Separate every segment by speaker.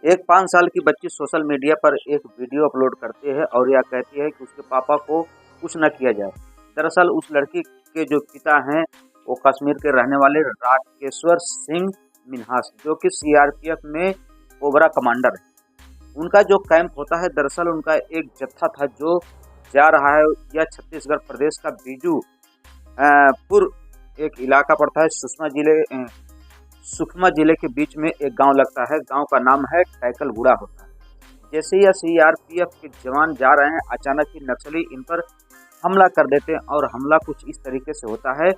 Speaker 1: एक 5 साल की बच्ची सोशल मीडिया पर एक वीडियो अपलोड करती है और यह कहती है कि उसके पापा को कुछ न किया जाए। दरअसल उस लड़की के जो पिता हैं वो कश्मीर के रहने वाले राकेश्वर सिंह मिन्हास, जो कि सीआरपीएफ में कोबरा कमांडर है। उनका जो कैंप होता है, दरअसल उनका एक जत्था था जो जा रहा है। यह छत्तीसगढ़ प्रदेश का बीजू पुर एक इलाका पड़ता है। सुकमा जिले के बीच में एक गांव लगता है। गांव का नाम है टैकलगुड़ा होता है। जैसे यह सीआरपीएफ के जवान जा रहे हैं, अचानक ही नक्सली इन पर हमला कर देते हैं और हमला कुछ इस तरीके से होता है,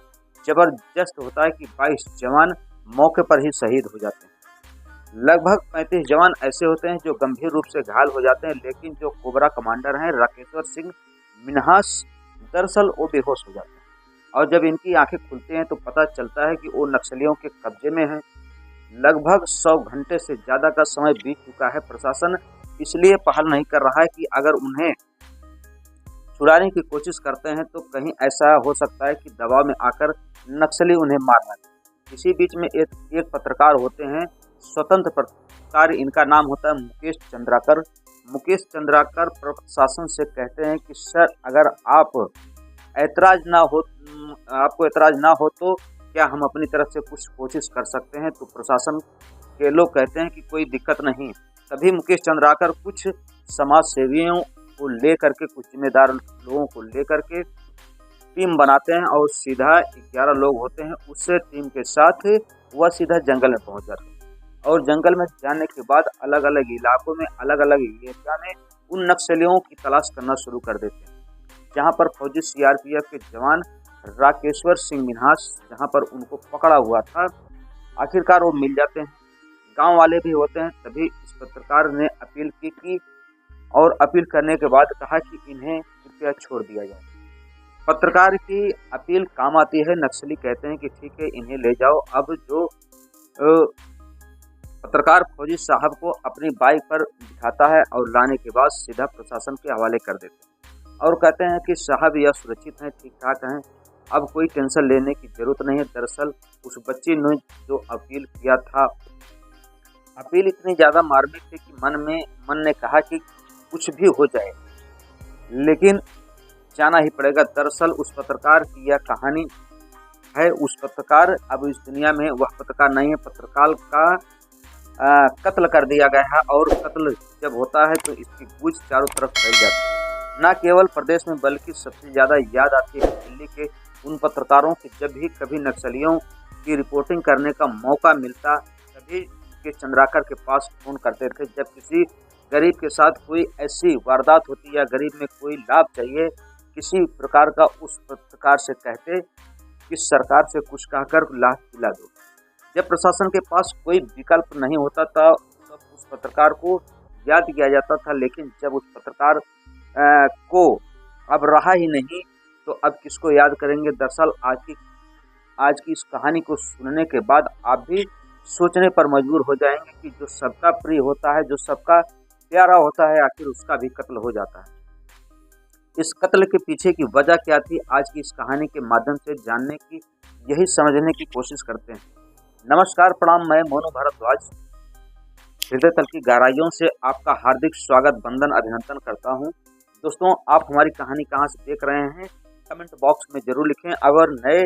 Speaker 1: जबरदस्त होता है कि 22 जवान मौके पर ही शहीद हो जाते हैं। लगभग 35 जवान ऐसे होते हैं जो गंभीर रूप से घायल हो जाते हैं, लेकिन जो कोबरा कमांडर हैं राकेश्वर सिंह मिन्हास, दरअसल वो बेहोश हो जाते हैं। और जब इनकी आंखें खुलती हैं तो पता चलता है कि वो नक्सलियों के कब्जे में हैं। लगभग 100 घंटे से ज़्यादा का समय बीत चुका है। प्रशासन इसलिए पहल नहीं कर रहा है कि अगर उन्हें छुड़ाने की कोशिश करते हैं तो कहीं ऐसा हो सकता है कि दबाव में आकर नक्सली उन्हें मार न दें। इसी बीच में एक पत्रकार होते हैं, स्वतंत्र पत्रकार, इनका नाम होता है मुकेश चंद्राकर। मुकेश चंद्राकर प्रशासन से कहते हैं कि सर, अगर आपको एतराज ना हो तो क्या हम अपनी तरफ से कुछ कोशिश कर सकते हैं। तो प्रशासन के लोग कहते हैं कि कोई दिक्कत नहीं। तभी मुकेश चंद्राकर कुछ समाज सेवियों को लेकर के, कुछ जिम्मेदार लोगों को लेकर के टीम बनाते हैं और सीधा 11 लोग होते हैं। उससे टीम के साथ वह सीधा जंगल में पहुंच जाते हैं और जंगल में जाने के बाद अलग अलग इलाकों में, अलग अलग एरिया में उन नक्सलियों की तलाश करना शुरू कर देते हैं। जहां पर फौजी सीआरपीएफ के जवान राकेश्वर सिंह मिन्हास, जहां पर उनको पकड़ा हुआ था, आखिरकार वो मिल जाते हैं। गांव वाले भी होते हैं। तभी इस पत्रकार ने अपील की और अपील करने के बाद कहा कि इन्हें कृपया छोड़ दिया जाए। पत्रकार की अपील काम आती है। नक्सली कहते हैं कि ठीक है, इन्हें ले जाओ। अब जो पत्रकार फौजी साहब को अपनी बाइक पर बिठाता है और लाने के बाद सीधा प्रशासन के हवाले कर देते हैं और कहते हैं कि साहब, यह सुरक्षित हैं, ठीक ठाक हैं, अब कोई टेंशन लेने की जरूरत नहीं है। दरअसल उस बच्ची ने जो अपील किया था, अपील इतनी ज़्यादा मार्मिक थी कि मन ने कहा कि कुछ भी हो जाए लेकिन जाना ही पड़ेगा। दरअसल उस पत्रकार की यह कहानी है। उस पत्रकार अब इस दुनिया में वह पत्रकार नहीं है। पत्रकार का कत्ल कर दिया गया है और कत्ल जब होता है तो इसकी गूंज चारों तरफ फैल जाती है। न केवल प्रदेश में बल्कि सबसे ज़्यादा याद आती है दिल्ली के उन पत्रकारों की जब भी कभी नक्सलियों की रिपोर्टिंग करने का मौका मिलता, तभी के चंद्राकर के पास फ़ोन करते थे। जब किसी गरीब के साथ कोई ऐसी वारदात होती या गरीब में कोई लाभ चाहिए किसी प्रकार का, उस पत्रकार से कहते कि सरकार से कुछ कहकर लाभ दिला दो। जब प्रशासन के पास कोई विकल्प नहीं होता था तब उस पत्रकार को याद किया जाता था, लेकिन जब उस पत्रकार को अब रहा ही नहीं तो अब किसको याद करेंगे। दरअसल आज की इस कहानी को सुनने के बाद आप भी सोचने पर मजबूर हो जाएंगे कि जो सबका प्रिय होता है, जो सबका प्यारा होता है, आखिर उसका भी कत्ल हो जाता है। इस कत्ल के पीछे की वजह क्या थी, आज की इस कहानी के माध्यम से जानने की, यही समझने की कोशिश करते हैं। नमस्कार, प्रणाम, मैं मोनू भारद्वाज हृदय तल की गहराइयों से आपका हार्दिक स्वागत, वंदन, अभिनंदन करता हूं। दोस्तों, आप हमारी कहानी कहां से देख रहे हैं कमेंट बॉक्स में जरूर लिखें। अगर नए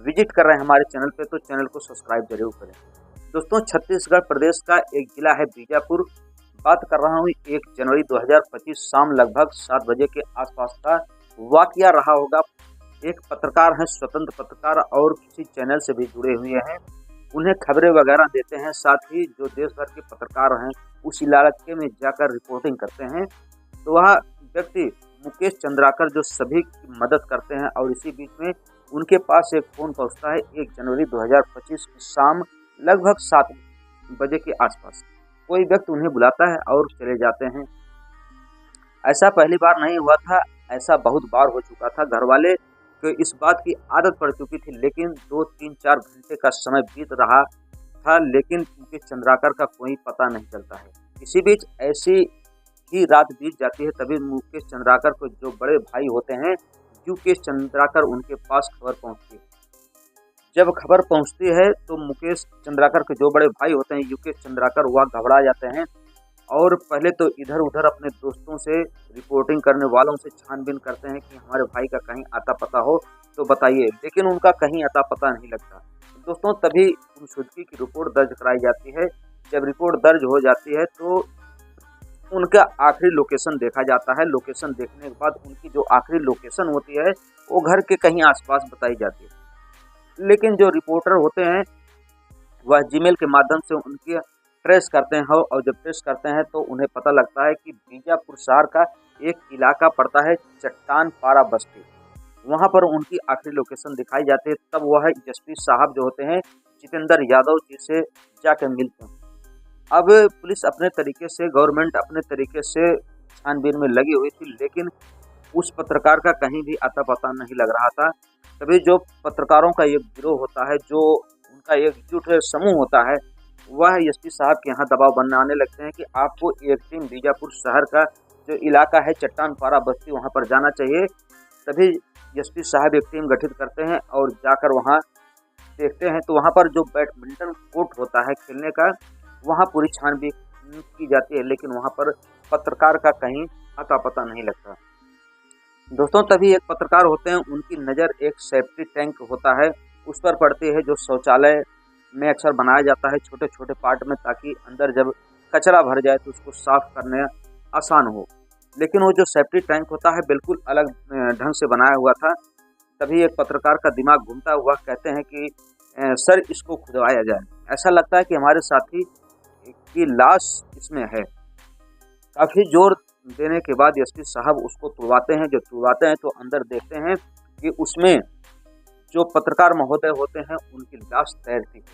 Speaker 1: विजिट कर रहे हैं हमारे चैनल पे तो चैनल को सब्सक्राइब जरूर करें। दोस्तों, छत्तीसगढ़ प्रदेश का एक जिला है बीजापुर। बात कर रहा हूँ 1 जनवरी 2025 शाम लगभग 7 बजे के आसपास का वाकया रहा होगा। एक पत्रकार हैं, स्वतंत्र पत्रकार, और किसी चैनल से भी जुड़े हुए हैं। उन्हें खबरें वगैरह देते हैं, साथ ही जो देश भर के पत्रकार हैं उस इलाके में जाकर रिपोर्टिंग करते हैं। तो वह व्यक्ति मुकेश चंद्राकर जो सभी की मदद करते हैं, और इसी बीच में उनके पास एक फ़ोन पहुंचता है 1 जनवरी 2025 की शाम लगभग 7 बजे के आसपास। कोई व्यक्ति उन्हें बुलाता है और चले जाते हैं। ऐसा पहली बार नहीं हुआ था, ऐसा बहुत बार हो चुका था। घर वाले को इस बात की आदत पड़ चुकी थी, लेकिन 2, 3, 4 घंटे का समय बीत रहा था, लेकिन मुकेश चंद्राकर का कोई पता नहीं चलता है। इसी बीच ऐसी ही रात बीत जाती है। तभी मुकेश चंद्राकर को जो बड़े भाई होते हैं युकेश चंद्राकर, उनके पास खबर पहुंचती है। जब खबर पहुंचती है तो मुकेश चंद्राकर के जो बड़े भाई होते हैं युकेश चंद्राकर, वह घबरा जाते हैं और पहले तो इधर उधर अपने दोस्तों से, रिपोर्टिंग करने वालों से छानबीन करते हैं कि हमारे भाई का कहीं आता पता हो तो बताइए, लेकिन उनका कहीं आता पता नहीं लगता। दोस्तों तभी गुमशुदगी की रिपोर्ट दर्ज कराई जाती है। जब रिपोर्ट दर्ज हो जाती है तो उनका आखिरी लोकेशन देखा जाता है। लोकेशन देखने के बाद उनकी जो आखिरी लोकेशन होती है वो घर के कहीं आसपास बताई जाती है। लेकिन जो रिपोर्टर होते हैं वह जीमेल के माध्यम से उनकी ट्रेस करते हैं, और जब ट्रेस करते हैं तो उन्हें पता लगता है कि बीजापुर शहर का एक इलाका पड़ता है चट्टान पारा बस्ती। वहां पर उनकी आखिरी लोकेशन दिखाई जाती है। तब वह एसपी साहब जो होते हैं जितेंद्र यादव जी से जाकर मिलते हैं। अब पुलिस अपने तरीके से, गवर्नमेंट अपने तरीके से छानबीन में लगी हुई थी, लेकिन उस पत्रकार का कहीं भी आता पता नहीं लग रहा था। तभी जो पत्रकारों का एक गिरोह होता है, जो उनका एकजुट समूह होता है, वह एसपी साहब के यहाँ दबाव बनाने लगते हैं कि आपको एक टीम बीजापुर शहर का जो इलाका है चट्टान पारा बस्ती, वहाँ पर जाना चाहिए। तभी एसपी साहब एक टीम गठित करते हैं और जाकर वहाँ देखते हैं तो वहाँ पर जो बैडमिंटन कोर्ट होता है खेलने का, वहाँ पूरी छानबीन की जाती है, लेकिन वहाँ पर पत्रकार का कहीं अता पता नहीं लगता। दोस्तों तभी एक पत्रकार होते हैं, उनकी नज़र एक सेफ्टी टैंक होता है उस पर पड़ती है, जो शौचालय में अक्सर बनाया जाता है छोटे छोटे पार्ट में, ताकि अंदर जब कचरा भर जाए तो उसको साफ करने आसान हो। लेकिन वो जो सेफ्टी टैंक होता है बिल्कुल अलग ढंग से बनाया हुआ था। तभी एक पत्रकार का दिमाग घूमता हुआ कहते हैं कि सर इसको खुदवाया जाए, ऐसा लगता है कि हमारे साथी की लाश इसमें है। काफ़ी जोर देने के बाद एसपी साहब उसको तुड़वाते हैं। जो तुड़वाते हैं तो अंदर देखते हैं कि उसमें जो पत्रकार महोदय होते हैं उनकी लाश तैरती है।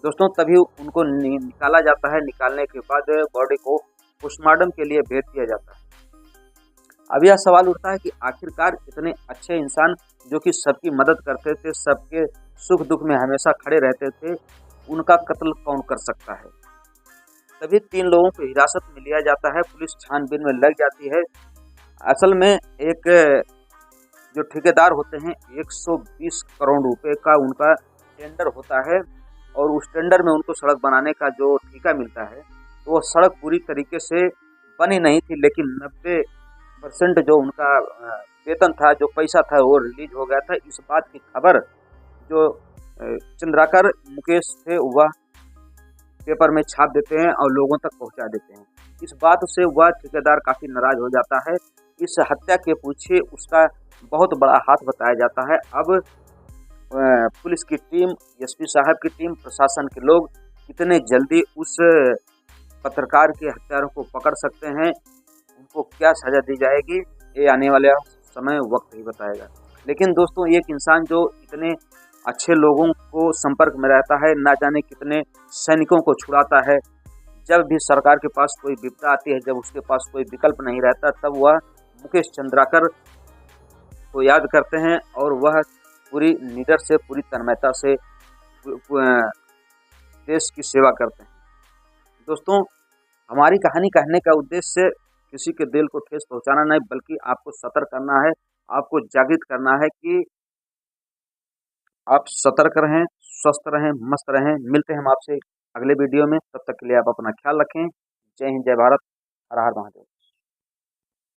Speaker 1: दोस्तों तभी उनको निकाला जाता है। निकालने के बाद बॉडी को पोस्टमार्टम के लिए भेज दिया जाता है। अब यह सवाल उठता है कि आखिरकार इतने अच्छे इंसान जो कि सबकी मदद करते थे, सबके सुख दुख में हमेशा खड़े रहते थे, उनका कत्ल कौन कर सकता है। तभी 3 लोगों को हिरासत में लिया जाता है। पुलिस छानबीन में लग जाती है। असल में एक जो ठेकेदार होते हैं 120 करोड़ रुपए का उनका टेंडर होता है, और उस टेंडर में उनको सड़क बनाने का जो ठेका मिलता है तो वो सड़क पूरी तरीके से बनी नहीं थी, लेकिन 90% जो उनका वेतन था, जो पैसा था, वो रिलीज हो गया था। इस बात की खबर जो चंद्राकर मुकेश थे वह पेपर में छाप देते हैं और लोगों तक पहुंचा देते हैं। इस बात से वह ठेकेदार काफ़ी नाराज हो जाता है। इस हत्या के पीछे उसका बहुत बड़ा हाथ बताया जाता है। अब पुलिस की टीम, एसपी साहब की टीम, प्रशासन के लोग कितने जल्दी उस पत्रकार के हत्यारों को पकड़ सकते हैं, उनको क्या सज़ा दी जाएगी, ये आने वाला समय वक्त ही बताएगा। लेकिन दोस्तों एक इंसान जो इतने अच्छे लोगों को संपर्क में रहता है, ना जाने कितने सैनिकों को छुड़ाता है, जब भी सरकार के पास कोई विपदा आती है, जब उसके पास कोई विकल्प नहीं रहता, तब वह मुकेश चंद्राकर को याद करते हैं और वह पूरी निडर से, पूरी तन्मयता से देश की सेवा करते हैं। दोस्तों हमारी कहानी कहने का उद्देश्य किसी के दिल को ठेस पहुंचाना नहीं, बल्कि आपको सतर्क करना है, आपको जागृत करना है कि आप सतर्क रहें, स्वस्थ रहें, मस्त रहें। मिलते हैं हम आपसे अगले वीडियो में, तब तक के लिए आप अपना ख्याल रखें। जय हिंद, जय भारत, हर हर महादेव।